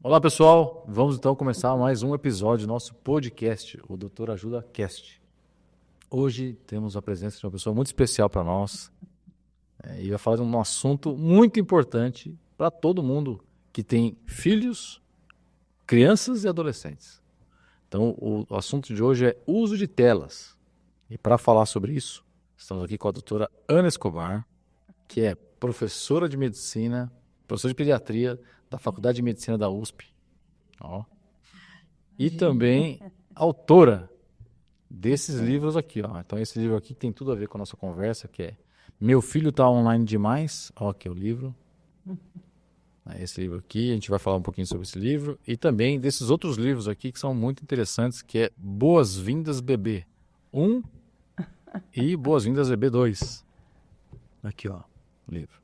Olá pessoal, vamos então começar mais um episódio do nosso podcast, o Doutor Ajuda Cast. Hoje temos a presença de uma pessoa muito especial para nós e vai falar de um assunto muito importante para todo mundo que tem filhos, crianças e adolescentes. Então o assunto de hoje é uso de telas. E para falar sobre isso, estamos aqui com a doutora Ana Escobar, que é professora de medicina, professora de pediatria da Faculdade de Medicina da USP. Ó. E também autora desses livros aqui. Ó. Então esse livro aqui tem tudo a ver com a nossa conversa, que é Meu Filho Tá Online Demais. Ó, aqui é o livro. Esse livro aqui, a gente vai falar um pouquinho sobre esse livro. E também desses outros livros aqui que são muito interessantes, que é Boas-Vindas Bebê 1 e Boas-Vindas Bebê 2. Aqui, ó, o livro.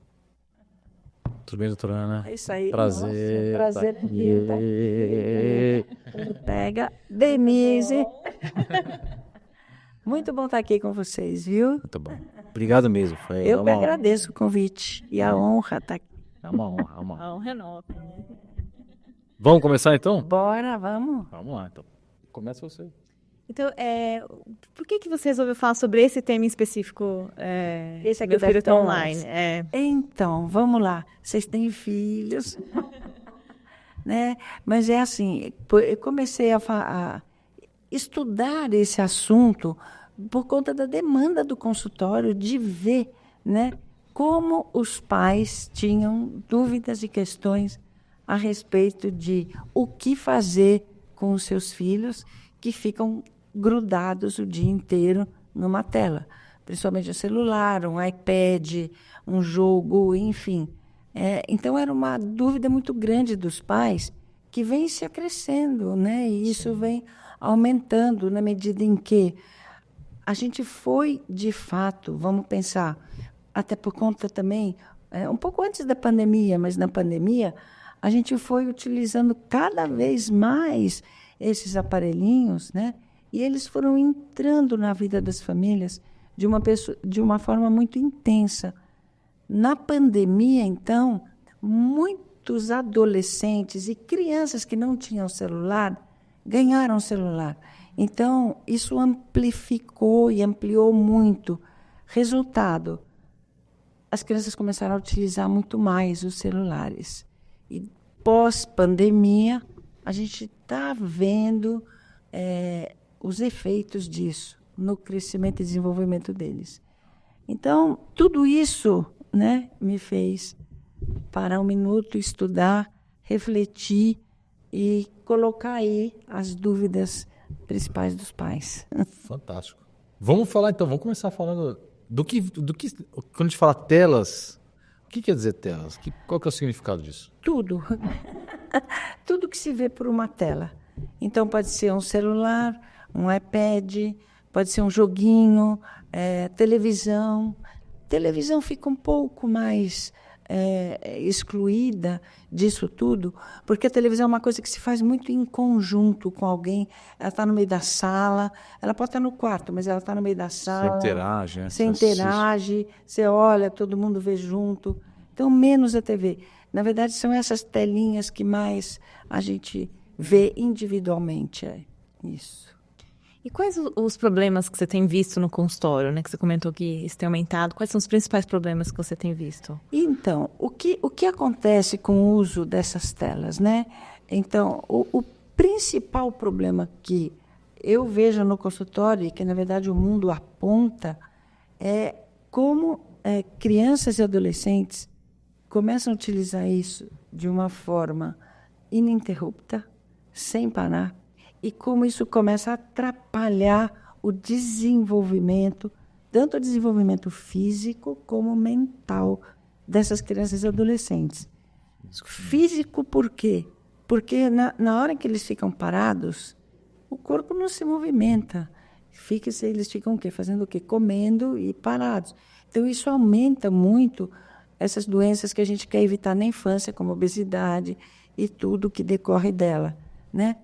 Tudo bem, doutora Ana? É isso aí. Prazer. Nossa, prazer Tá aqui. Pega. Denise. Muito bom estar aqui com vocês, viu? Muito bom. Obrigado mesmo. Eu que agradeço o convite e a honra estar aqui. É uma honra, é uma honra. A honra é nossa. Vamos começar então? Bora, vamos. Vamos lá, então. Começa você. Então, por que você resolveu falar sobre esse tema em específico? Esse aqui Meu da filho tá telas. online. Então, vamos lá. Vocês têm filhos, né? Mas é assim, eu comecei a estudar esse assunto por conta da demanda do consultório de ver, né, como os pais tinham dúvidas e questões a respeito de o que fazer com os seus filhos que ficam grudados o dia inteiro numa tela, principalmente um celular, um iPad, um jogo, enfim. Então, era uma dúvida muito grande dos pais que vem se acrescendo, né? E isso vem aumentando na medida em que a gente foi, de fato, vamos pensar, até por conta também, um pouco antes da pandemia, mas na pandemia, a gente foi utilizando cada vez mais esses aparelhinhos, né? E eles foram entrando na vida das famílias de uma forma muito intensa. Na pandemia, então, muitos adolescentes e crianças que não tinham celular ganharam celular. Então, isso amplificou e ampliou muito. Resultado, as crianças começaram a utilizar muito mais os celulares. E pós-pandemia, a gente está vendo os efeitos disso no crescimento e desenvolvimento deles. Então, tudo isso, né, me fez parar um minuto, estudar, refletir e colocar aí as dúvidas principais dos pais. Fantástico. Vamos falar então, vamos começar falando do que quando a gente fala telas, o que quer dizer telas? Qual que é o significado disso? Tudo. Tudo que se vê por uma tela. Então, pode ser um celular, um iPad, pode ser um joguinho, televisão. Televisão fica um pouco mais excluída disso tudo, porque a televisão é uma coisa que se faz muito em conjunto com alguém. Ela está no meio da sala, ela pode estar no quarto, mas ela está no meio da sala. Você interage, né? Você interage, você olha, todo mundo vê junto. Então, menos a TV. Na verdade, são essas telinhas que mais a gente vê individualmente. Isso. E quais os problemas que você tem visto no consultório, né? Que você comentou que isso tem aumentado. Quais são os principais problemas que você tem visto? Então, o que acontece com o uso dessas telas, né? Então, o principal problema que eu vejo no consultório, e que, na verdade, o mundo aponta, é como crianças e adolescentes começam a utilizar isso de uma forma ininterrupta, sem parar, e como isso começa a atrapalhar o desenvolvimento, tanto o desenvolvimento físico como mental dessas crianças e adolescentes. Físico por quê? Porque na hora que eles ficam parados, o corpo não se movimenta. Eles ficam o quê? Fazendo o quê? Comendo e parados. Então, isso aumenta muito essas doenças que a gente quer evitar na infância, como obesidade e tudo que decorre dela, né?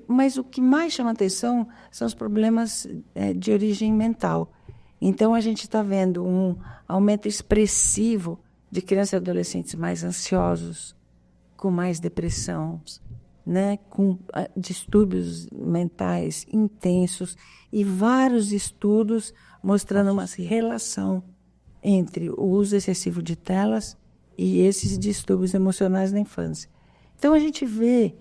Mas o que mais chama atenção são os problemas de origem mental. Então, a gente está vendo um aumento expressivo de crianças e adolescentes mais ansiosos, com mais depressão, né, com distúrbios mentais intensos e vários estudos mostrando uma relação entre o uso excessivo de telas e esses distúrbios emocionais na infância. Então, a gente vê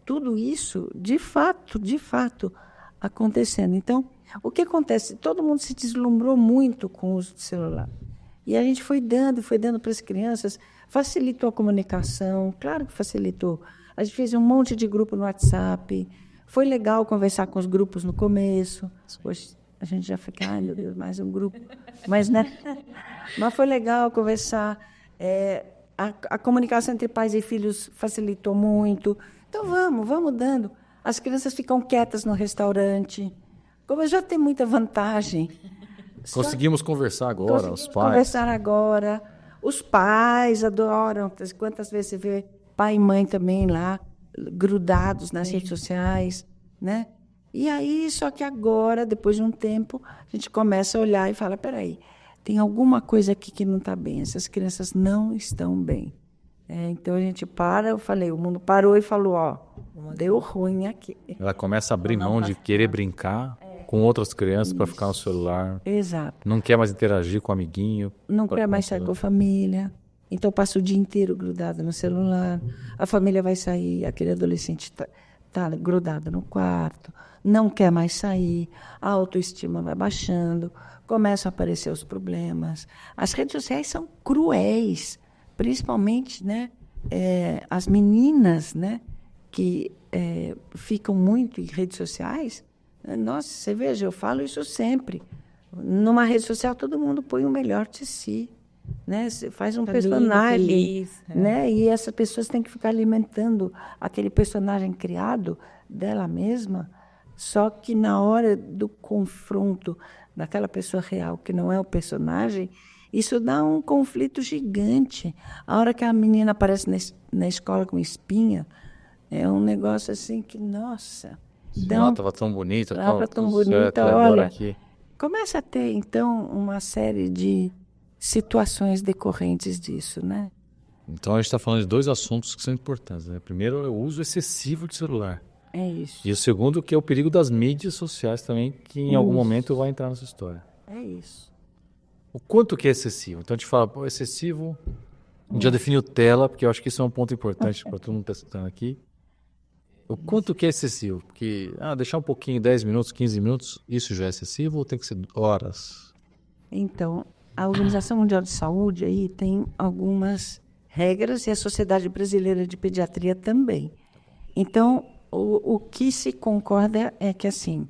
tudo isso, de fato, acontecendo. Então, o que acontece? Todo mundo se deslumbrou muito com o uso do celular. E a gente foi dando para as crianças, facilitou a comunicação, claro que facilitou. A gente fez um monte de grupo no WhatsApp, foi legal conversar com os grupos no começo. Hoje a gente já fica, ai meu Deus, mais um grupo. Mas, né? Mas foi legal conversar. A comunicação entre pais e filhos facilitou muito. Então, vamos dando. As crianças ficam quietas no restaurante. Como já tem muita vantagem. Conseguimos conversar agora, os pais. Conversar agora. Os pais adoram. Quantas vezes você vê pai e mãe também lá, grudados nas redes sociais, né? E aí, só que agora, depois de um tempo, a gente começa a olhar e fala, peraí, tem alguma coisa aqui que não está bem. Essas crianças não estão bem. Então, a gente para, o mundo parou e falou, deu ruim aqui. Ela começa a abrir mão de querer brincar com outras crianças para ficar no celular. Exato. Não quer mais interagir com o amiguinho. Não quer mais sair com a família. Então, passa o dia inteiro grudado no celular. A família vai sair, aquele adolescente está grudado no quarto, não quer mais sair, a autoestima vai baixando, começam a aparecer os problemas. As redes sociais são cruéis, principalmente, né, as meninas, né, que ficam muito em redes sociais. Nossa, você veja, eu falo isso sempre. Numa rede social, todo mundo põe o melhor de si. Né? Você faz um personagem, feliz, né? E essas pessoas têm que ficar alimentando aquele personagem criado dela mesma, só que na hora do confronto daquela pessoa real, que não é o personagem, isso dá um conflito gigante. A hora que a menina aparece na escola com espinha, é um negócio assim que, nossa... Ela estava tão bonita. Estava tão bonita, olha. Aqui. Começa a ter, então, uma série de situações decorrentes disso, né? Então, a gente está falando de dois assuntos que são importantes, né? Primeiro, é o uso excessivo de celular. É isso. E o segundo, que é o perigo das mídias sociais também, que em algum momento vai entrar nessa história. É isso. O quanto que é excessivo? Então, a gente fala, excessivo... A gente já definiu tela, porque eu acho que isso é um ponto importante para todo mundo que está assistindo aqui. O quanto que é excessivo? Porque deixar um pouquinho, 10 minutos, 15 minutos, isso já é excessivo ou tem que ser horas? Então... A Organização Mundial de Saúde aí tem algumas regras e a Sociedade Brasileira de Pediatria também. Então, o que se concorda é que, assim,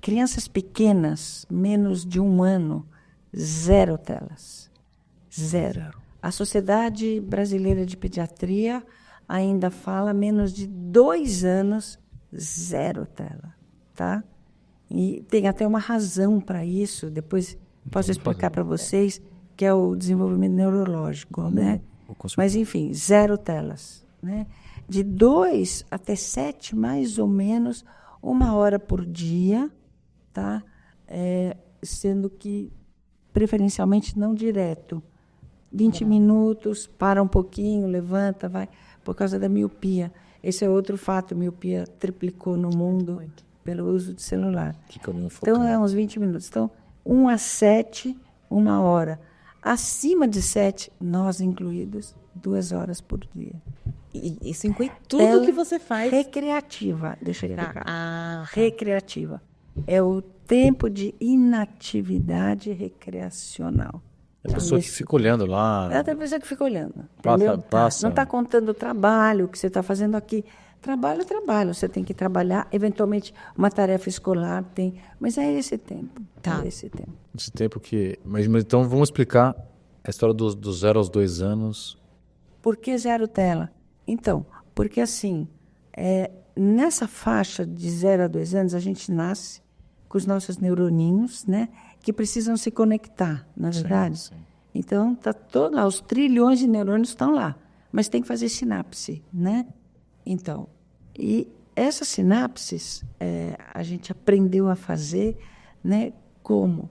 crianças pequenas, menos de 1 ano, 0 telas. 0. A Sociedade Brasileira de Pediatria ainda fala menos de 2 anos, 0 tela. Tá? E tem até uma razão para isso, depois... Posso explicar para vocês, que é o desenvolvimento neurológico, né? Mas, enfim, 0 telas. Né? De 2 até 7, mais ou menos, 1 hora por dia, tá? Sendo que, preferencialmente, não direto. 20 minutos, para um pouquinho, levanta, vai, por causa da miopia. Esse é outro fato, a miopia triplicou no mundo pelo uso de celular. Então, é uns 20 minutos. Então, 1 a 7, 1 hora. Acima de 7, nós incluídos, 2 horas por dia. E isso inclui tudo que você faz? Recreativa, deixa eu explicar. Recreativa. É o tempo de inatividade recreacional. É a pessoa que fica olhando lá. É a pessoa que fica olhando. Passa. Não está contando o trabalho que você está fazendo aqui. Trabalho. Você tem que trabalhar. Eventualmente, uma tarefa escolar tem. Mas é esse tempo. Tá. É esse tempo. Esse tempo que... Mas então, vamos explicar a história do 0 aos 2 anos. Por que 0 tela? Então, porque assim, nessa faixa de 0 a 2 anos, a gente nasce com os nossos neuroninhos, né? Que precisam se conectar, na verdade. Sim. Então, os trilhões de neurônios estão lá. Mas tem que fazer sinapse, né? Então, e essas sinapses a gente aprendeu a fazer, né, como?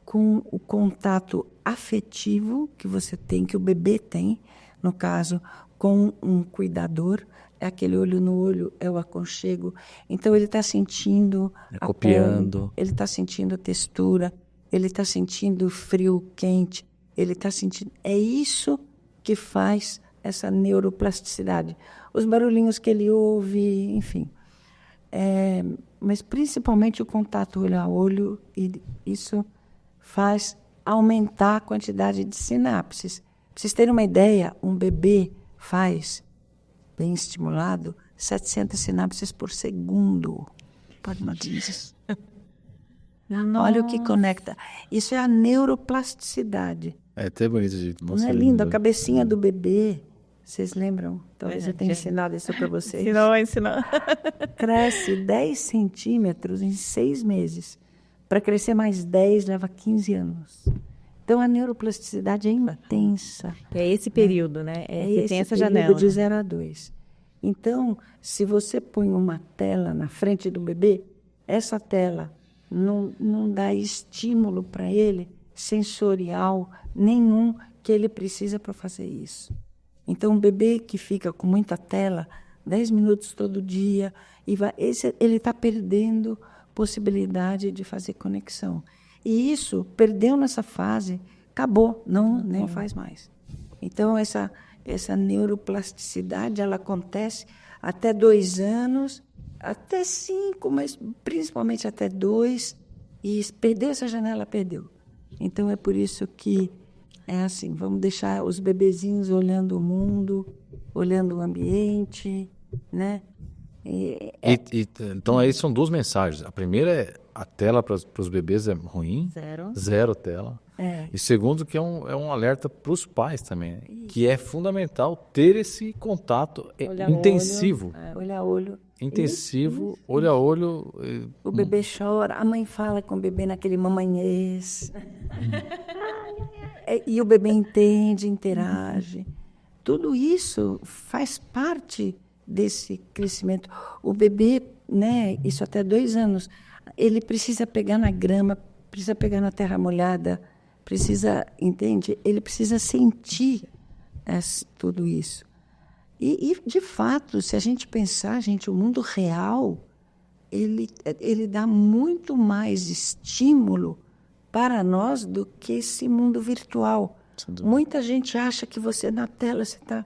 Com o contato afetivo que você tem, que o bebê tem, no caso, com um cuidador. é aquele olho no olho, é o aconchego. Então, ele está sentindo a copiando. pele, ele está sentindo a textura, ele está sentindo frio, quente, ele está sentindo... É isso que faz essa neuroplasticidade. Os barulhinhos que ele ouve, enfim. Mas, principalmente, o contato olho a olho, e isso faz aumentar a quantidade de sinapses. Para vocês terem uma ideia, um bebê faz, bem estimulado, 700 sinapses por segundo. Pode imaginar. Olha o que conecta. Isso é a neuroplasticidade. É até bonito de mostrar. Não é lindo? A cabecinha do bebê, vocês lembram? Talvez eu tenha ensinado isso para vocês. Ensinou. Cresce 10 centímetros em 6 meses. Para crescer mais 10, leva 15 anos. Então, a neuroplasticidade é intensa. É esse período, né? Esse tem essa período janela. de 0 a 2. Então, se você põe uma tela na frente do bebê, essa tela não dá estímulo para ele sensorial nenhum que ele precisa para fazer isso. Então, um bebê que fica com muita tela, 10 minutos todo dia, ele está perdendo possibilidade de fazer conexão. E isso, perdeu nessa fase, acabou, nem faz mais. Então, essa neuroplasticidade, ela acontece até 2 anos, até 5, mas principalmente até 2, e perdeu essa janela, perdeu. Então, é por isso que é assim, vamos deixar os bebezinhos olhando o mundo, olhando o ambiente, né? Então, aí são 2 mensagens. A primeira é a tela para os bebês é ruim. Zero tela. E segundo, que é um alerta para os pais também, que é fundamental ter esse contato intensivo. Olho a olho. Intensivo, isso. Olho a olho. O bebê chora, a mãe fala com o bebê naquele mamanhês. E o bebê entende, interage. Tudo isso faz parte desse crescimento. O bebê, né, isso até 2 anos, ele precisa pegar na grama, precisa pegar na terra molhada, entende? Ele precisa sentir tudo isso. E, de fato, se a gente pensar, o mundo real, ele dá muito mais estímulo para nós do que esse mundo virtual. Muita gente acha que você, na tela, você está...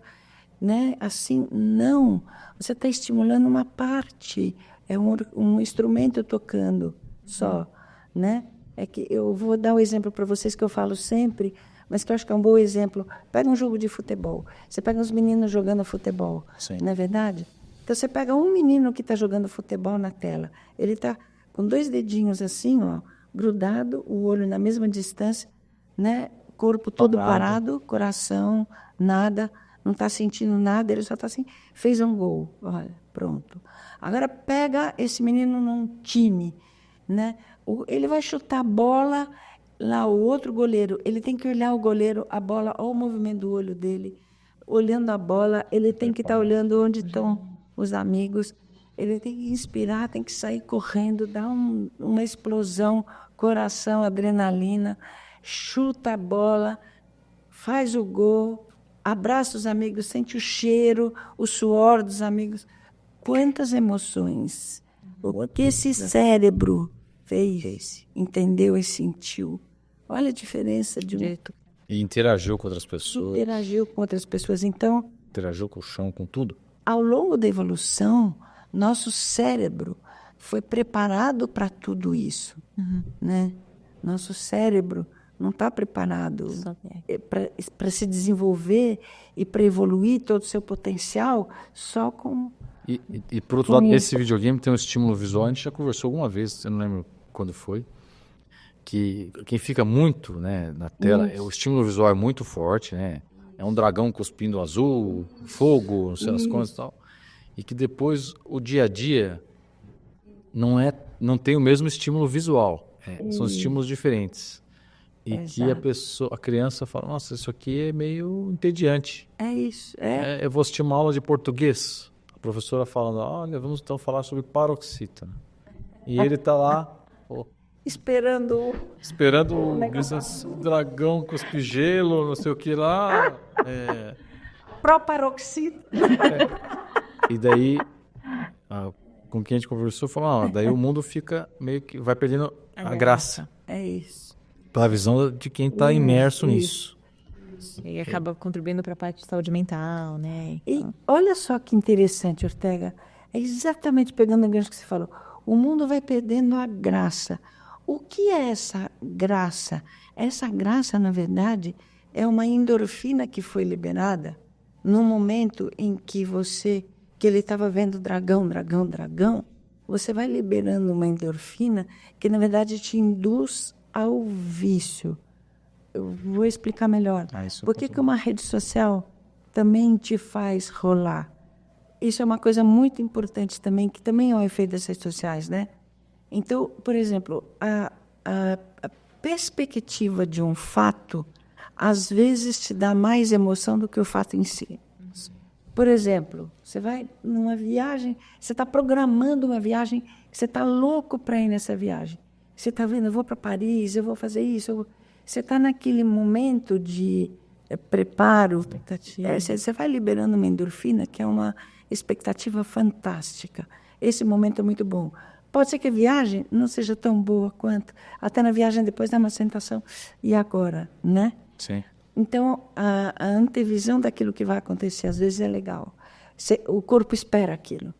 Né? Assim, não. Você está estimulando uma parte. É um instrumento tocando só. Né? É que eu vou dar um exemplo para vocês que eu falo sempre, mas que eu acho que é um bom exemplo. Pega um jogo de futebol. Você pega os meninos jogando futebol. Sim. Não é verdade? Então, você pega um menino que está jogando futebol na tela. Ele está com 2 dedinhos assim, ó, grudado, o olho na mesma distância, né? Corpo todo parado, coração, nada... Não está sentindo nada, ele só está assim, fez um gol, olha, pronto. Agora pega esse menino num time, né? Ele vai chutar a bola, lá o outro goleiro, ele tem que olhar o goleiro, a bola, olha o movimento do olho dele, olhando a bola, ele tem que estar olhando onde estão os amigos, ele tem que inspirar, tem que sair correndo, dar uma explosão, coração, adrenalina, chuta a bola, faz o gol, abraça os amigos, sente o cheiro, o suor dos amigos. Quantas emoções! O que esse cérebro fez, entendeu e sentiu. Olha a diferença de E interagiu com outras pessoas. Interagiu com outras pessoas. Então, interagiu com o chão, com tudo. Ao longo da evolução, nosso cérebro foi preparado para tudo isso. Né? Nosso cérebro não está preparado para se desenvolver e para evoluir todo o seu potencial só com... E por outro lado, esse videogame tem um estímulo visual. A gente já conversou alguma vez, eu não lembro quando foi, que quem fica muito, né, na tela, o estímulo visual é muito forte, né? É um dragão cuspindo azul, fogo, não sei as coisas e tal. E que depois o dia a dia não tem o mesmo estímulo visual. São estímulos diferentes. E que a criança fala, nossa, isso aqui é meio entediante. É isso. Eu vou assistir uma aula de português. A professora falando, olha, vamos então falar sobre paroxítona. E ele está lá... Esperando o dragão cuspir gelo, não sei o que lá. Proparoxítona. E daí, com quem a gente conversou, falou, daí o mundo fica meio que, vai perdendo a graça. É isso. Pela visão de quem está imerso nisso. E acaba contribuindo para a parte de saúde mental, né? E olha só que interessante, Ortega. É exatamente pegando o gancho que você falou. O mundo vai perdendo a graça. O que é essa graça? Essa graça, na verdade, é uma endorfina que foi liberada no momento em que ele estava vendo dragão, você vai liberando uma endorfina que, na verdade, te induz ao vício. Eu vou explicar melhor. Por que uma rede social também te faz rolar? Isso é uma coisa muito importante também, que também é um efeito das redes sociais, né? Então, por exemplo, a perspectiva de um fato, às vezes, te dá mais emoção do que o fato em si. Por exemplo, você vai numa viagem, você está programando uma viagem, você está louco para ir nessa viagem. Você está vendo, eu vou para Paris, eu vou fazer isso. Você está naquele momento de preparo. Você vai liberando uma endorfina, que é uma expectativa fantástica. Esse momento é muito bom. Pode ser que a viagem não seja tão boa quanto. Até na viagem depois dá uma sensação. E agora, né? Sim. Então, a antevisão daquilo que vai acontecer, às vezes, é legal. O corpo espera aquilo.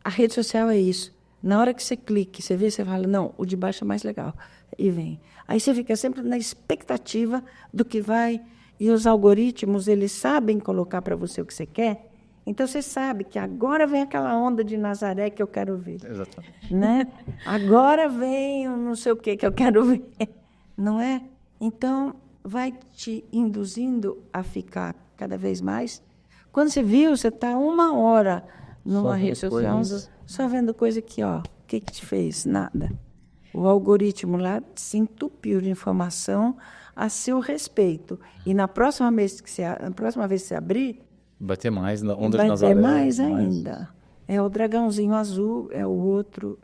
A rede social é isso. Na hora que você clica, você vê, você fala, não, o de baixo é mais legal. E vem. Aí você fica sempre na expectativa do que vai... E os algoritmos, eles sabem colocar para você o que você quer. Então, você sabe que agora vem aquela onda de Nazaré que eu quero ver. Exatamente. Né? Agora vem o não sei o que eu quero ver. Não é? Então... vai te induzindo a ficar cada vez mais. Quando você viu, você está 1 hora numa rede social, só vendo coisa que, o que te fez? Nada. O algoritmo lá se entupiu de informação a seu respeito. E na próxima vez que você abrir... vai ter mais onda de Nazaré. Vai ter mais ainda. É o dragãozinho azul, é o outro.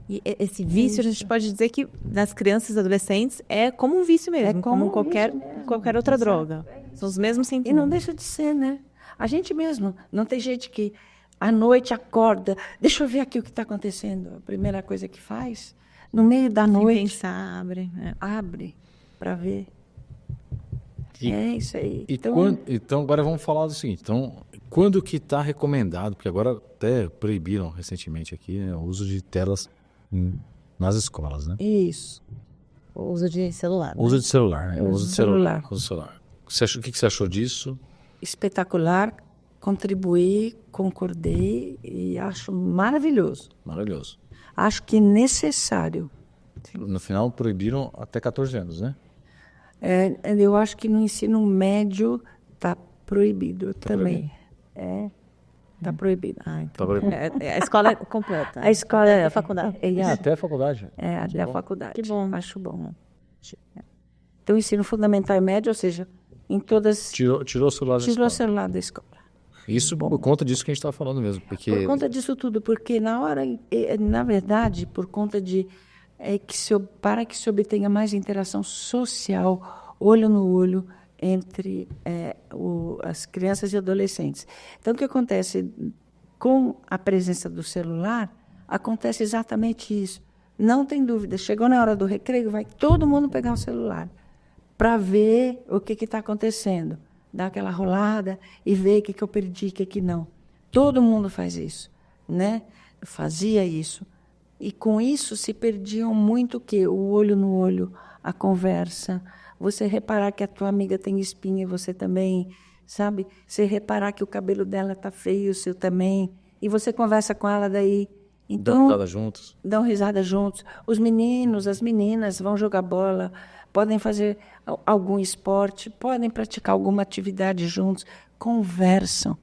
E esse vício, a gente pode dizer que nas crianças e adolescentes é como um vício mesmo, como qualquer outra droga. São os mesmos sentimentos. E não deixa de ser, né? A gente mesmo. Não tem gente que à noite acorda, deixa eu ver aqui o que está acontecendo. A primeira coisa que faz, no meio da noite... Sem pensar, abre para ver. É isso aí. Então, agora vamos falar do seguinte. Então, quando que está recomendado? Porque agora até proibiram recentemente aqui, né, o uso de telas nas escolas, né? Isso. O uso de celular. O uso de celular, né? O uso de celular. O que você achou disso? Espetacular. Contribuí, concordei e acho maravilhoso. Maravilhoso. Acho que necessário. No final, proibiram até 14 anos, né? Eu acho que no ensino médio está proibido também. Está proibido. Então, a escola é completa. A escola é a faculdade. Até a faculdade. Até a faculdade. Que bom. Acho bom. Então, ensino fundamental e médio, ou seja, em todas... Tirou o celular da escola. Tirou o celular da escola. Isso por conta disso que a gente estava falando mesmo. Porque... Por conta disso tudo, porque na verdade, por conta de... para que se obtenha mais interação social, olho no olho, entre as crianças e adolescentes. Então, o que acontece com a presença do celular, acontece exatamente isso. Não tem dúvida, chegou na hora do recreio, vai todo mundo pegar o celular para ver o que está acontecendo. Dar aquela rolada e ver o que eu perdi, o que não. Todo mundo faz isso, né? Fazia isso. E com isso se perdiam muito o quê? O olho no olho, a conversa. Você reparar que a tua amiga tem espinha e você também, sabe? Você reparar que o cabelo dela está feio, o seu também. E você conversa com ela daí. Então, dão risada juntos. Dão risada juntos. Os meninos, as meninas vão jogar bola, podem fazer algum esporte, podem praticar alguma atividade juntos, conversam.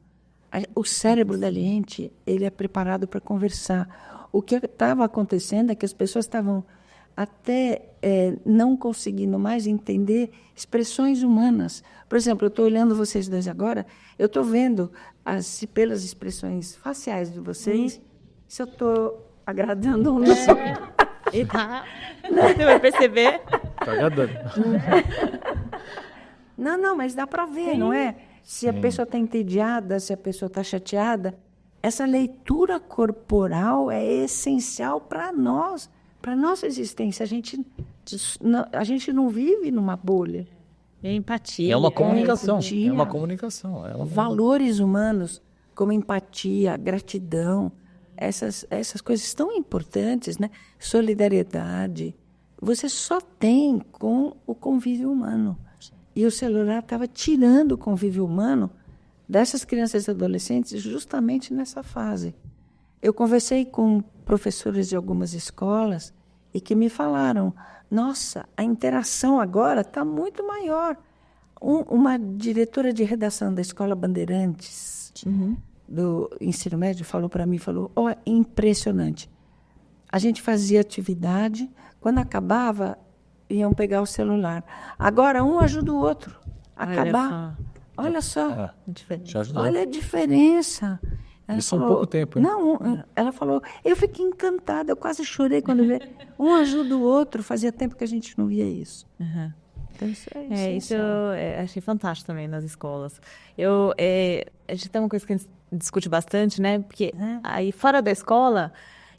O cérebro da gente, ele é preparado para conversar. O que estava acontecendo é que as pessoas estavam até não conseguindo mais entender expressões humanas. Por exemplo, eu estou olhando vocês dois agora, eu estou vendo, pelas expressões faciais de vocês, se eu estou agradando ou não. Você vai perceber. Está agradando. Não, mas dá para ver, não é? Se a pessoa está entediada, se a pessoa está chateada, essa leitura corporal é essencial para nós, para a nossa existência. A gente não vive numa bolha. É empatia. É uma comunicação. Empatia. É uma comunicação. Valores humanos, como empatia, gratidão, essas coisas tão importantes, né? Solidariedade. Você só tem com o convívio humano. E o celular estava tirando o convívio humano dessas crianças e adolescentes justamente nessa fase. Eu conversei com professores de algumas escolas e que me falaram, nossa, a interação agora está muito maior. Uma diretora de redação da Escola Bandeirantes, do ensino médio, falou para mim, impressionante. A gente fazia atividade, quando acabava, iam pegar o celular. Agora, um ajuda o outro a acabar. Olha só. Olha a diferença. Isso há um pouco tempo, hein? Não, ela falou, eu fiquei encantada, eu quase chorei quando vi. Um ajuda o outro, fazia tempo que a gente não via isso. Então, isso eu achei fantástico também nas escolas. A gente tem uma coisa que a gente discute bastante, né? Porque aí fora da escola,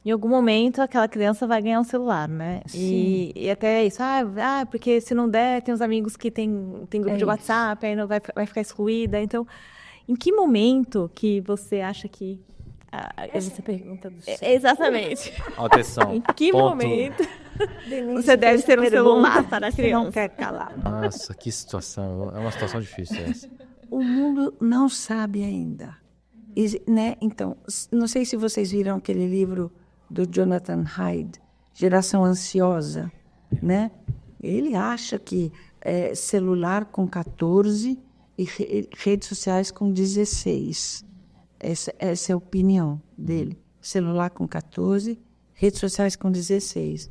em algum momento aquela criança vai ganhar um celular, né? E até isso, porque se não der, tem uns amigos que tem grupo de WhatsApp, aí não vai ficar excluída. Então, em que momento que você acha que... Essa pergunta do exatamente. Atenção. Em que momento você deve ter um celular para a criança? Não quer calar. Nossa, que situação. É uma situação difícil essa. O mundo não sabe ainda. Né? Então, não sei se vocês viram aquele livro do Jonathan Haidt, Geração Ansiosa, né? Ele acha que celular com 14 e redes sociais com 16. Essa é a opinião dele. Celular com 14, redes sociais com 16.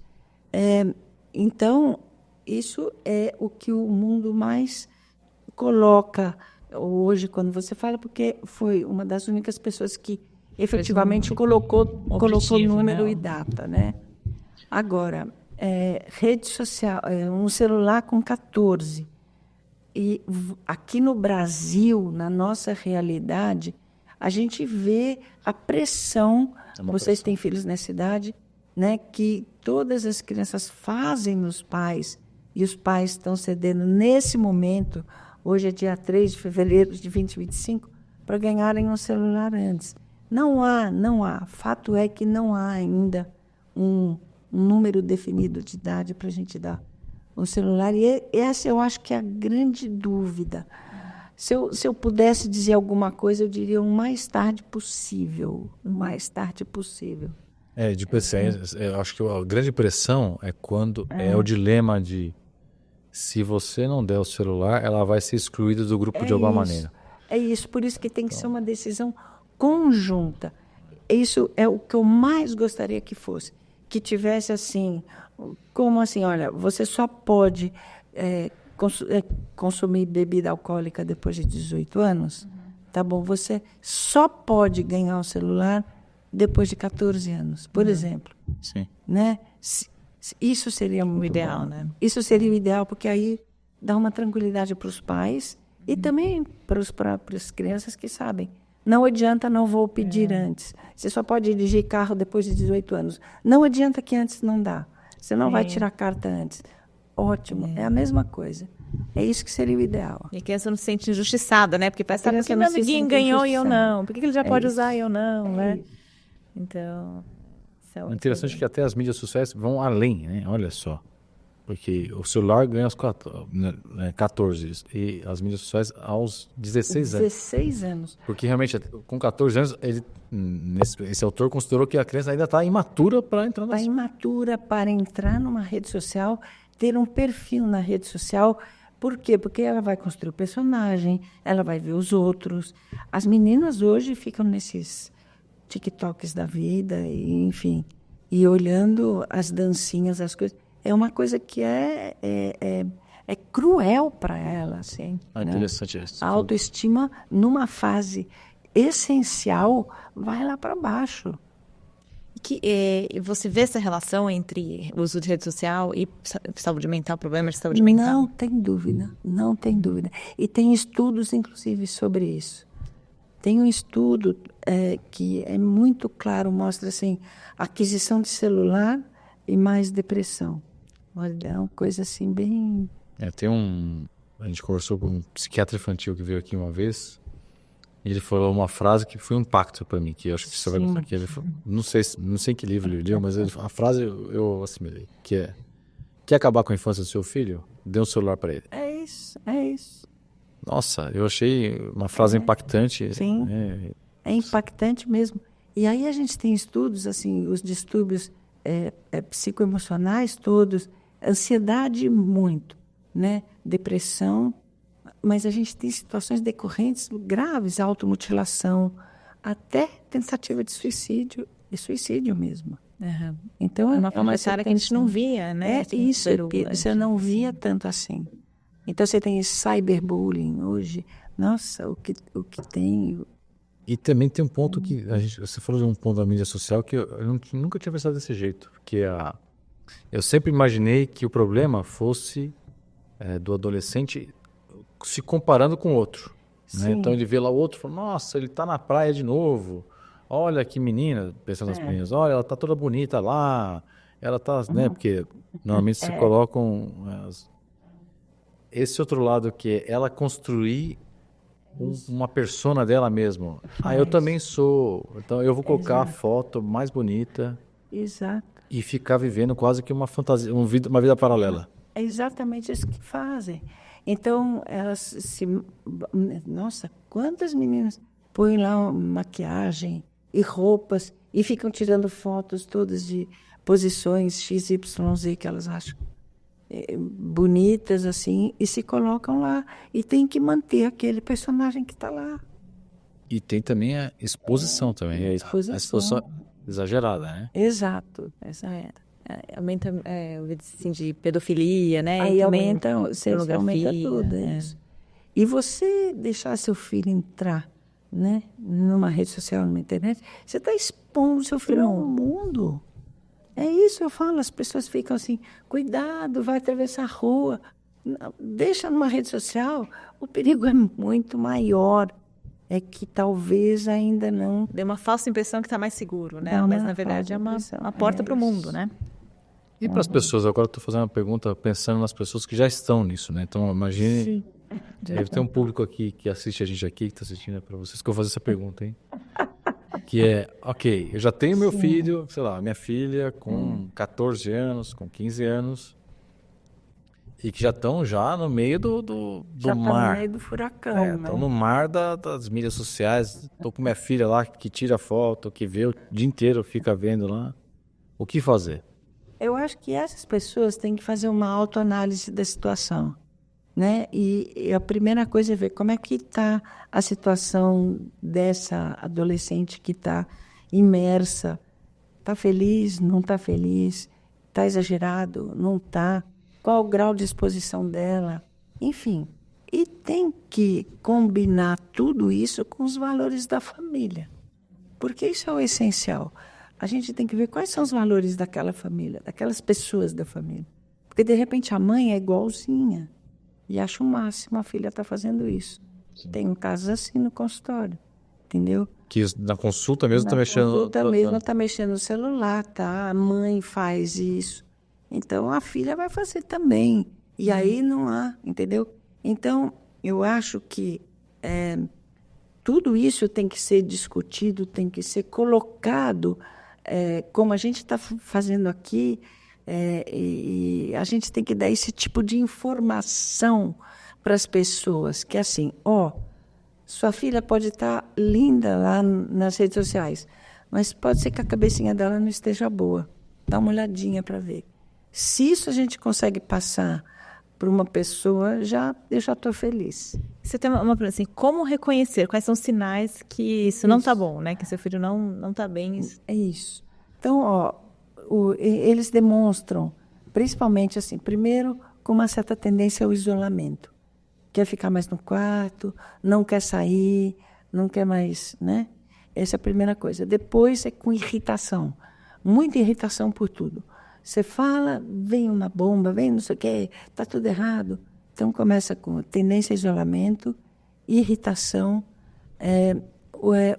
Então, isso é o que o mundo mais coloca hoje, quando você fala, porque foi uma das únicas pessoas que efetivamente colocou número, né? E data, né? Agora, rede social, um celular com 14. E aqui no Brasil, na nossa realidade, a gente vê a pressão. Vocês têm filhos nessa idade, né? Que todas as crianças fazem nos pais, e os pais estão cedendo nesse momento, hoje é dia 3 de fevereiro de 2025, para ganharem um celular antes. Não há. Fato é que não há ainda um número definido de idade para a gente dar um celular. E essa eu acho que é a grande dúvida. Se eu pudesse dizer alguma coisa, eu diria o mais tarde possível. O mais tarde possível. De pressão. Eu acho que a grande pressão é quando é o dilema de se você não der o celular, ela vai ser excluída do grupo de alguma maneira. É isso, por isso que tem que ser uma decisão conjunta. Isso é o que eu mais gostaria que fosse. Que tivesse assim, como assim, olha, você só pode consumir bebida alcoólica depois de 18 anos, tá bom? Você só pode ganhar o celular depois de 14 anos, por exemplo. Sim. Né? Isso seria muito ideal, bom. Né? Isso seria o ideal, porque aí dá uma tranquilidade para os pais e também para as próprias crianças que sabem. Não adianta, não vou pedir antes. Você só pode dirigir carro depois de 18 anos. Não adianta que antes não dá. Você não vai tirar carta antes. Ótimo, é a mesma coisa. É isso que seria o ideal. E a criança não se sente injustiçada, né? Porque parece que meu amiguinho ganhou e eu não. Por que ele já pode usar e eu não, né? Então... É interessante que até as mídias sociais vão além, né? Olha só. Porque o celular ganha aos 14 e as mídias sociais aos 16 anos. 16 anos. Porque realmente, com 14 anos, esse autor considerou que a criança ainda está imatura para entrar na... Está imatura para entrar numa rede social, ter um perfil na rede social. Por quê? Porque ela vai construir o personagem, ela vai ver os outros. As meninas hoje ficam nesses TikToks da vida, e, enfim, e olhando as dancinhas, as coisas. É uma coisa que é cruel para ela, assim. Interessante isso. A autoestima, numa fase essencial, vai lá para baixo. Você vê essa relação entre o uso de rede social e saúde mental, problemas de saúde mental? Não tem dúvida, não tem dúvida. E tem estudos, inclusive, sobre isso. Tem um estudo que é muito claro, mostra assim, aquisição de celular e mais depressão. Olha, é uma coisa assim bem... A gente conversou com um psiquiatra infantil que veio aqui uma vez, e ele falou uma frase que foi um impacto para mim, que eu acho que você vai gostar aqui. Ele falou, não sei em que livro ele leu, mas a frase eu assimilei, que é: quer acabar com a infância do seu filho? Dê um celular para ele. É isso. Nossa, eu achei uma frase impactante. Sim, é impactante mesmo. E aí a gente tem estudos, assim, os distúrbios psicoemocionais todos, ansiedade muito, né? Depressão, mas a gente tem situações decorrentes graves, automutilação, até tentativa de suicídio mesmo. Uhum. Então, é uma faixa etária que a gente não via, né? Isso, você não via tanto assim. Então, você tem esse cyberbullying hoje. Nossa, o que tem... E também tem um ponto que você falou de um ponto da mídia social que eu nunca tinha pensado desse jeito, que eu sempre imaginei que o problema fosse do adolescente se comparando com o outro, né? Então ele vê lá o outro e fala, nossa, ele tá na praia de novo, olha que menina, pensando nas meninas, olha, ela tá toda bonita lá, ela tá, né, porque normalmente se colocam esse outro lado que é ela construir uma persona dela mesma. Eu também sou, então eu vou colocar a foto mais bonita. Exato. E ficar vivendo quase que uma fantasia, uma vida paralela. É exatamente isso que fazem. Então, elas Nossa, quantas meninas põem lá maquiagem e roupas e ficam tirando fotos todas de posições XYZ que elas acham bonitas, assim, e se colocam lá. E tem que manter aquele personagem que está lá. E tem também a exposição também. A exposição exagerada, né? Exato, essa era. Aumenta o índice assim, de pedofilia, né? Aí também aumenta tudo. Isso. E você deixar seu filho entrar, né, numa rede social, numa internet, você está expondo seu filho ao mundo. É isso, eu falo, as pessoas ficam assim, cuidado, vai atravessar a rua. Não, deixa numa rede social, o perigo é muito maior. É que talvez ainda não... Deu uma falsa impressão que está mais seguro, né? Mas, na verdade, é uma porta para o mundo, né? E para as pessoas, agora eu estou fazendo uma pergunta pensando nas pessoas que já estão nisso, né? Então, imagine... Deve ter um público aqui que assiste a gente aqui, que está assistindo para vocês, que eu vou fazer essa pergunta, hein? Que é, ok, eu já tenho meu filho, sei lá, minha filha com 14 anos, com 15 anos... E que já estão no meio do mar. No meio do furacão, né? Estão no mar das mídias sociais. Estou com minha filha lá que tira foto, que vê o dia inteiro, fica vendo lá. O que fazer? Eu acho que essas pessoas têm que fazer uma autoanálise da situação, né? E a primeira coisa é ver como é que está a situação dessa adolescente que está imersa. Está feliz? Não está feliz? Está exagerado? Não está? Qual o grau de exposição dela, enfim. E tem que combinar tudo isso com os valores da família, porque isso é o essencial. A gente tem que ver quais são os valores daquela família, daquelas pessoas da família. Porque, de repente, a mãe é igualzinha e acha o máximo a filha está fazendo isso. Tem casos assim no consultório, entendeu? Que na consulta mesmo está mexendo... Na consulta mesmo está mexendo no celular, tá? A mãe faz isso. Então, a filha vai fazer também. E aí não há, entendeu? Então, eu acho que tudo isso tem que ser discutido, tem que ser colocado, como a gente está fazendo aqui, e a gente tem que dar esse tipo de informação para as pessoas, que é assim, sua filha pode estar linda lá nas redes sociais, mas pode ser que a cabecinha dela não esteja boa. Dá uma olhadinha para ver. Se isso a gente consegue passar para uma pessoa, eu já estou feliz. Você tem uma pergunta assim, como reconhecer? Quais são os sinais que isso não está bom, né? Que seu filho não está bem? É isso. Então, eles demonstram, principalmente assim, primeiro, com uma certa tendência ao isolamento. Quer ficar mais no quarto, não quer sair, não quer mais, né? Essa é a primeira coisa. Depois é com irritação. Muita irritação por tudo. Você fala, vem uma bomba, vem não sei o quê, está tudo errado. Então, começa com tendência a isolamento, irritação,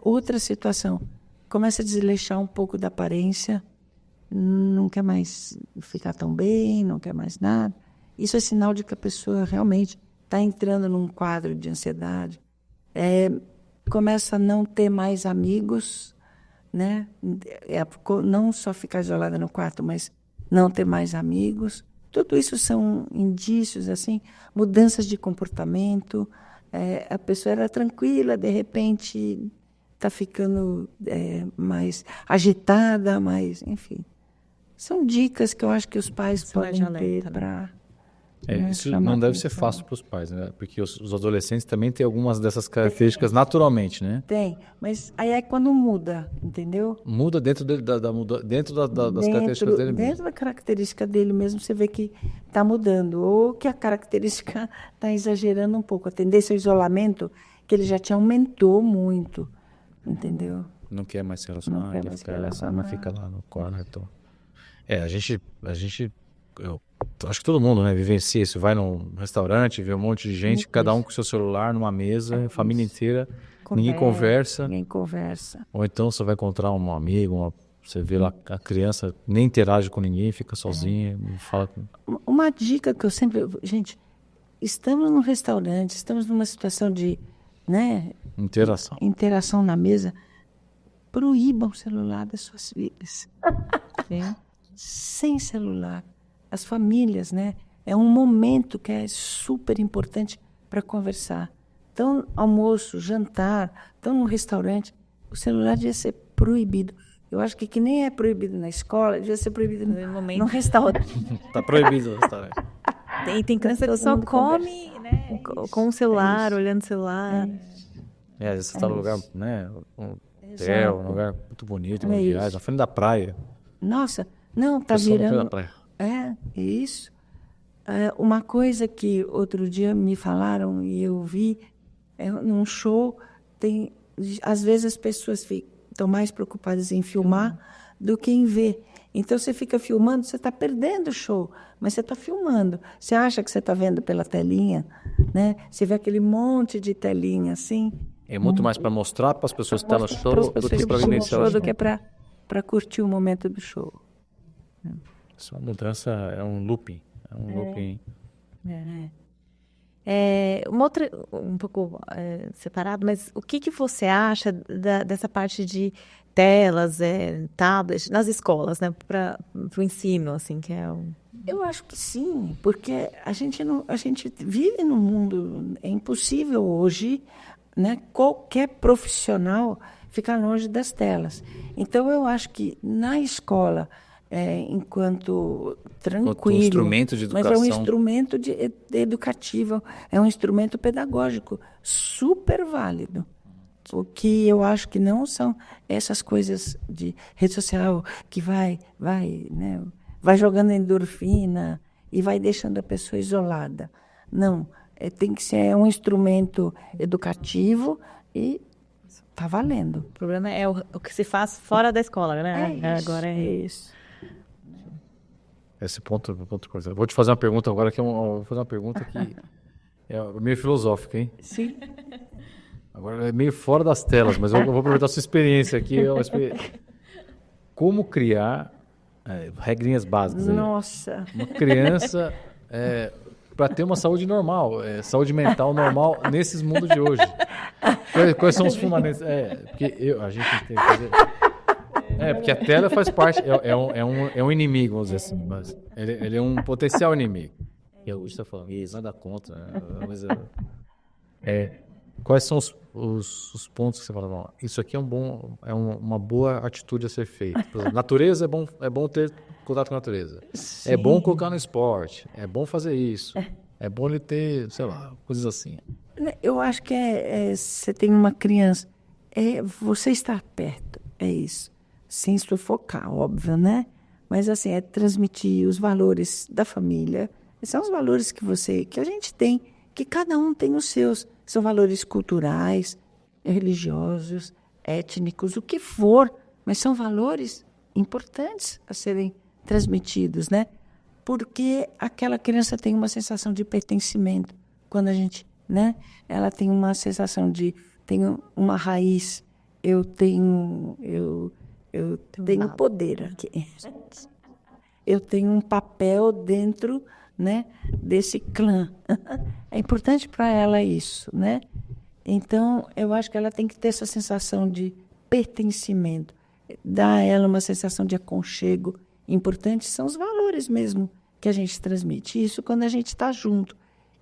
outra situação, começa a desleixar um pouco da aparência, não quer mais ficar tão bem, não quer mais nada. Isso é sinal de que a pessoa realmente está entrando num quadro de ansiedade. Começa a não ter mais amigos, né? Não só ficar isolada no quarto, mas não ter mais amigos. Tudo isso são indícios, assim, mudanças de comportamento. A pessoa era tranquila, de repente está ficando mais agitada, enfim. São dicas que eu acho que os pais podem ter para... Isso não deve ser fácil para os pais, né? Porque os adolescentes também têm algumas dessas características naturalmente, né? Tem, mas aí é quando muda, entendeu? Muda dentro das características dele mesmo. Dentro da característica dele mesmo, você vê que está mudando. Ou que a característica está exagerando um pouco. A tendência ao isolamento, que ele já te aumentou muito, entendeu? Não quer mais se relacionar, mas fica lá no quarto. Eu acho que todo mundo, né, vivencia isso. Vai num restaurante, vê um monte de gente, cada um com seu celular numa mesa, família inteira, ninguém conversa. Ninguém conversa. Ou então você vai encontrar um amigo, você vê lá a criança nem interage com ninguém, fica sozinha, não fala com... Uma dica que eu sempre... Gente, estamos num restaurante, estamos numa situação de, né, interação na mesa. Proíbam o celular das suas filhas. Sem celular. As famílias, né? É um momento que é super importante para conversar. Então, almoço, jantar, estão no restaurante, o celular devia ser proibido. Eu acho que nem é proibido na escola, devia ser proibido no restaurante. Está proibido no restaurante. Tem criança que só come, né, com o celular, olhando o celular. Às vezes você está num lugar, né? Um hotel, um lugar muito bonito, na frente da praia. Nossa, não, está virando... Isso. Uma coisa que outro dia me falaram e eu vi, num show, às vezes as pessoas estão mais preocupadas em filmar do que em ver. Então, você fica filmando, você está perdendo o show, mas você está filmando. Você acha que você está vendo pela telinha, né? Você vê aquele monte de telinha assim. É muito mais para mostrar para as pessoas que estão no show do que para vivenciar o show. Do que para curtir o momento do show. Essa mudança é um looping. Uma outra, um pouco separado, mas o que você acha dessa parte de telas, tablets, nas escolas, né, para o ensino, assim, que é o... Eu acho que sim, porque a gente vive num mundo, é impossível hoje, né, qualquer profissional ficar longe das telas. Então, eu acho que na escola... enquanto tranquilo, um instrumento de educação. Mas é um instrumento educativo, é um instrumento pedagógico super válido. O que eu acho que não são essas coisas de rede social que vai jogando endorfina e vai deixando a pessoa isolada. Não, tem que ser um instrumento educativo e está valendo. O problema é o que se faz fora da escola, né? Agora é isso. Esse ponto coisa. Vou te fazer uma pergunta agora vou fazer uma pergunta que é meio filosófica, hein? Sim. Agora é meio fora das telas, mas eu vou aproveitar a sua experiência aqui. Como criar regrinhas básicas? Nossa. Uma criança para ter uma saúde normal, saúde mental normal nesses mundos de hoje. Quais são os fundamentos? Porque a gente tem que fazer... porque a tela faz parte, é um inimigo, vamos dizer assim, mas ele é um potencial inimigo. E a Augusta está falando, nada contra, mas quais são os pontos que você fala, não, isso aqui uma boa atitude a ser feita. Por exemplo, natureza é bom ter contato com a natureza. Sim. É bom colocar no esporte, é bom fazer isso, é bom ele ter, sei lá, coisas assim. Eu acho que você tem uma criança, você estar perto, é isso. Sem sufocar, óbvio, né? Mas, assim, é transmitir os valores da família. São os valores que a gente tem, que cada um tem os seus. São valores culturais, religiosos, étnicos, o que for. Mas são valores importantes a serem transmitidos, né? Porque aquela criança tem uma sensação de pertencimento. Quando a gente, né? Ela tem uma sensação tem uma raiz eu tenho poder aqui. Eu tenho um papel dentro, né, desse clã. É importante para ela isso, né? Então, eu acho que ela tem que ter essa sensação de pertencimento, dar a ela uma sensação de aconchego. Importante são os valores mesmo que a gente transmite. Isso quando a gente está junto.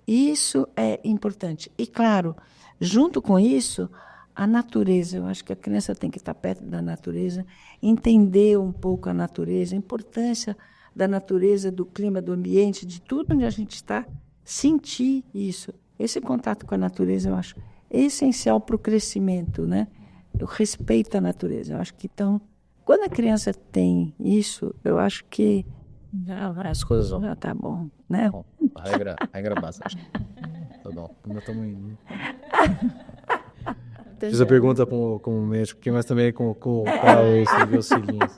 Isso é importante. E, claro, junto com isso, a natureza. Eu acho que a criança tem que estar perto da natureza, entender um pouco a natureza, a importância da natureza, do clima, do ambiente, de tudo onde a gente está, sentir isso. Esse contato com a natureza, eu acho essencial para o crescimento, né? O respeito à natureza. Eu acho que, então, quando a criança tem isso, eu acho que As coisas vão. já está bom, né? Bom, a regra básica. Acho que tá bom. Ainda estamos indo. Fiz a pergunta com o médico aqui, mas também com o seguinte.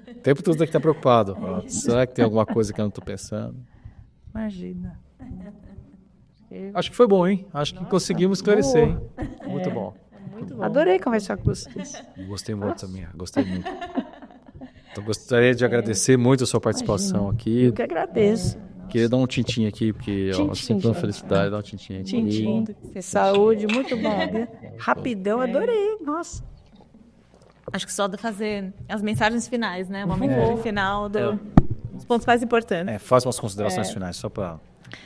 O tempo todo tem que estar preocupado. Será que tem alguma coisa que eu não estou pensando? Imagina. Acho que foi bom, hein? Acho que conseguimos esclarecer, hein? Muito bom. Muito bom. Adorei conversar com vocês. Gostei muito também. Gostei muito. Então, gostaria de agradecer muito a sua participação aqui. Eu que agradeço. Queria dar um tintim aqui, porque Tintim, ó, sempre uma gente. felicidade dar um tintim aqui. Tintim. Saúde, muito bom. Rapidão, adorei. Nossa. Acho que só de fazer as mensagens finais, né? Uma mensagem final dos pontos mais importantes. Faz umas considerações finais, só para...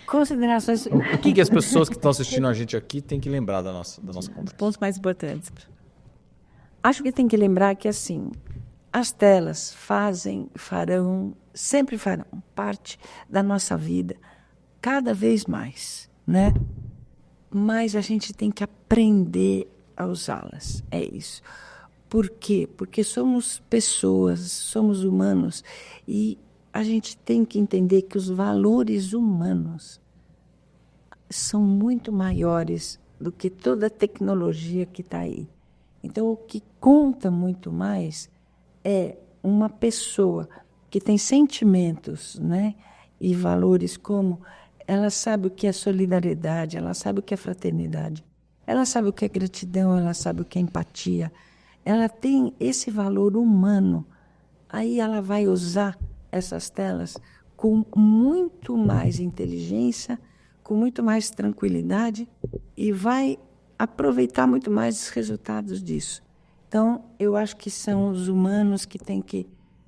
Considerações. O que as pessoas que estão assistindo a gente aqui têm que lembrar da nossa Os conversa? pontos mais importantes. Acho que tem que lembrar que, assim, as telas sempre farão parte da nossa vida, cada vez mais, né? Mas a gente tem que aprender a usá-las, é isso. Por quê? Porque somos pessoas, somos humanos, e a gente tem que entender que os valores humanos são muito maiores do que toda a tecnologia que está aí. Então, o que conta muito mais é uma pessoa que tem sentimentos, né, e valores como ela sabe o que é solidariedade, ela sabe o que é fraternidade, ela sabe o que é gratidão, ela sabe o que é empatia. Ela tem esse valor humano. Aí ela vai usar essas telas com muito mais inteligência, com muito mais tranquilidade e vai aproveitar muito mais os resultados disso. Então, eu acho que são os humanos que têm que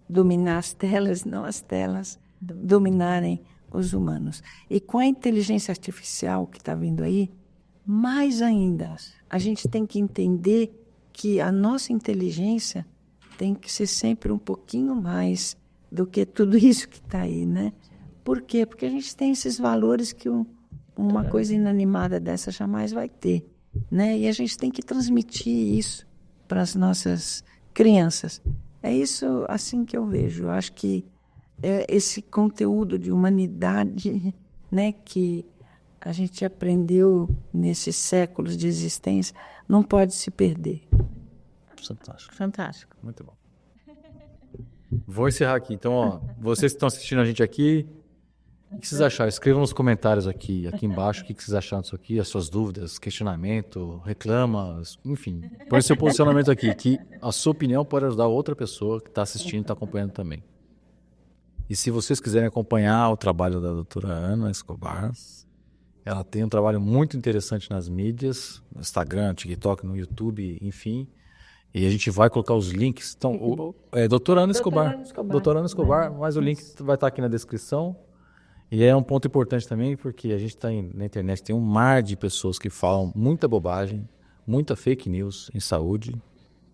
dominar as telas, não as telas dominarem os humanos. E com a inteligência artificial que está vindo aí, mais ainda, a gente tem que entender que a nossa inteligência tem que ser sempre um pouquinho mais do que tudo isso que está aí, né? Por quê? Porque a gente tem esses valores que uma coisa inanimada dessa jamais vai ter, né? E a gente tem que transmitir isso para as nossas crianças. É isso assim que eu vejo. Eu acho que esse conteúdo de humanidade, né, que a gente aprendeu nesses séculos de existência, não pode se perder. Fantástico. Fantástico. Muito bom. Vou encerrar aqui. Então, ó, vocês que estão assistindo a gente aqui, o que vocês acharam? Escrevam nos comentários aqui embaixo o que vocês acharam disso aqui, as suas dúvidas, questionamento, reclama, enfim. Põe seu posicionamento aqui, que a sua opinião pode ajudar outra pessoa que está assistindo e está acompanhando também. E se vocês quiserem acompanhar o trabalho da doutora Ana Escobar, ela tem um trabalho muito interessante nas mídias, no Instagram, TikTok, no YouTube, enfim. E a gente vai colocar os links. Então, doutora Ana Escobar. Doutora Ana Escobar, mas o link vai estar aqui na descrição. E é um ponto importante também, porque a gente está na internet, tem um mar de pessoas que falam muita bobagem, muita fake news em saúde.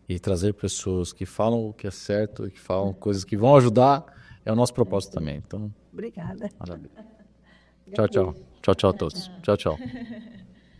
E trazer pessoas que falam o que é certo, que falam coisas que vão ajudar, é o nosso propósito também. Então, Obrigada. maravilha. Tchau, tchau. Tchau, tchau a todos. Tchau, tchau.